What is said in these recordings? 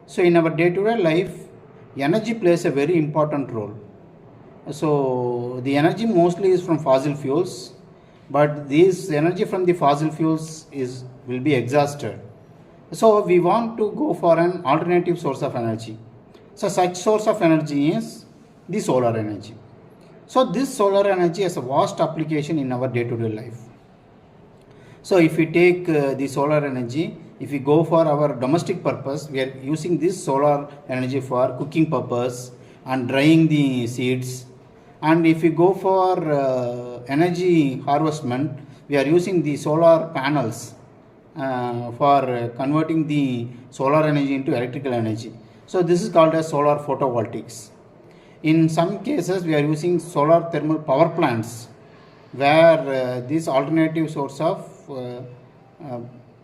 So in our day-to-day life, energy plays a very important role. So the energy mostly is from fossil fuels, but this energy from the fossil fuels is will be exhausted. So we want to go for an alternative source of energy. So such source of energy is the solar energy. So this solar energy has a vast application in our day-to-day life. So if we take the solar energy, if we go for our domestic purpose, we are using this solar energy for cooking purpose and drying the seeds. And if we go for energy harvestment, we are using the solar panels for converting the solar energy into electrical energy. So this is called as solar photovoltaics. In some cases, we are using solar thermal power plants where this alternative source of uh,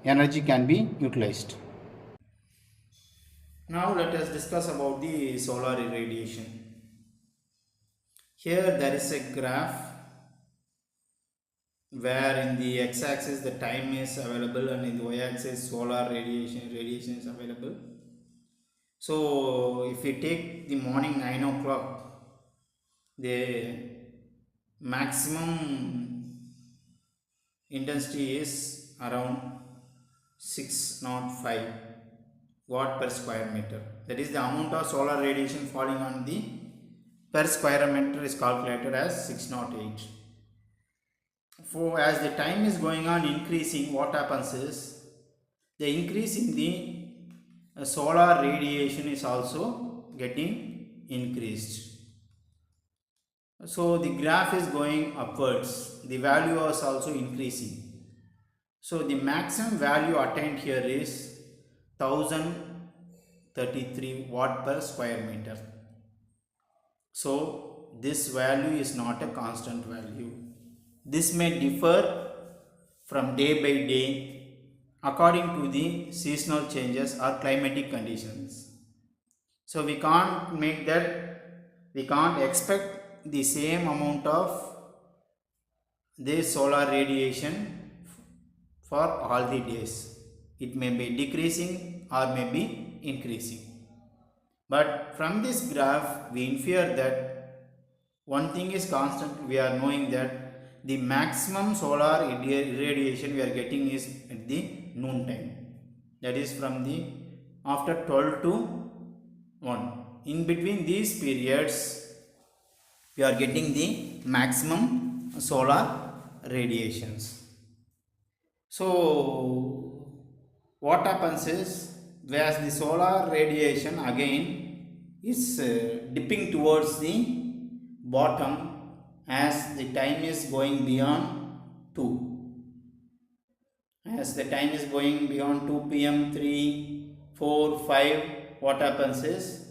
energy can be utilized. Now let us discuss about the solar irradiation. Here there is a graph where in the x-axis the time is available and in the y-axis solar radiation is available. So if we take the morning 9 o'clock, the maximum intensity is around 605 watt per square meter. That is the amount of solar radiation falling on the per square meter is calculated as 608. For as the time is going on increasing, what happens is the increase in the solar radiation is also getting increased. So the graph is going upwards, the value is also increasing. So the maximum value attained here is 1033 watt per square meter. So this value is not a constant value. This may differ from day by day according to the seasonal changes or climatic conditions. So we can't make that, we can't expect the same amount of this solar radiation for all the days. It may be decreasing or may be increasing. But from this graph, we infer that one thing is constant. We are knowing that the maximum solar irradiation we are getting is at the noon time. That is from the after 12 to 1. In between these periods, we are getting the maximum solar radiations. So what happens is, whereas the solar radiation again is dipping towards the bottom as the time is going beyond 2. As the time is going beyond 2 pm, 3, 4, 5, what happens is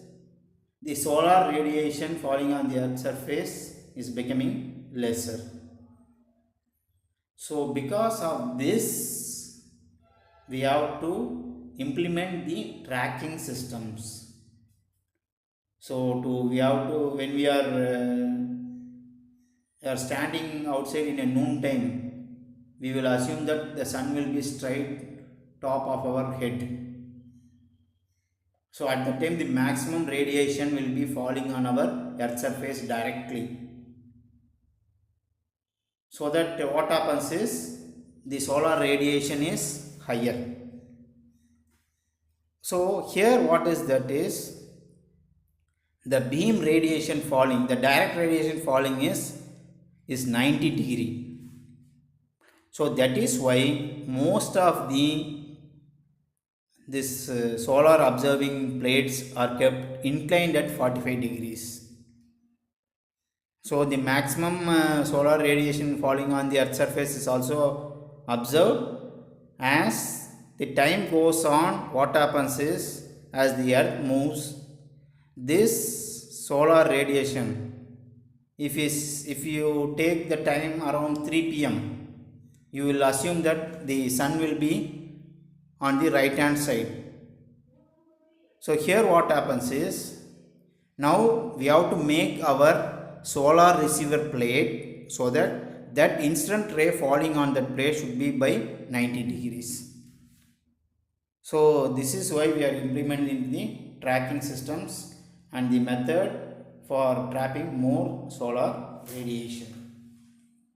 the solar radiation falling on the earth's surface is becoming lesser. So because of this, we have to implement the tracking systems. So we have to, when we are standing outside in a noon time, we will assume that the sun will be straight top of our head. So at the time the maximum radiation will be falling on our earth surface directly. So that what happens is the solar radiation is higher. So here what is that is the beam radiation falling, the direct radiation falling is 90 degree. So that is why most of this solar observing plates are kept inclined at 45 degrees. So the maximum solar radiation falling on the earth surface is also observed. As the time goes on, what happens is as the earth moves, this solar radiation, if you take the time around 3 pm, you will assume that the sun will be on the right hand side. So here what happens is, now we have to make our solar receiver plate so that incident ray falling on that plate should be by 90 degrees. So this is why we are implementing the tracking systems and the method for trapping more solar radiation.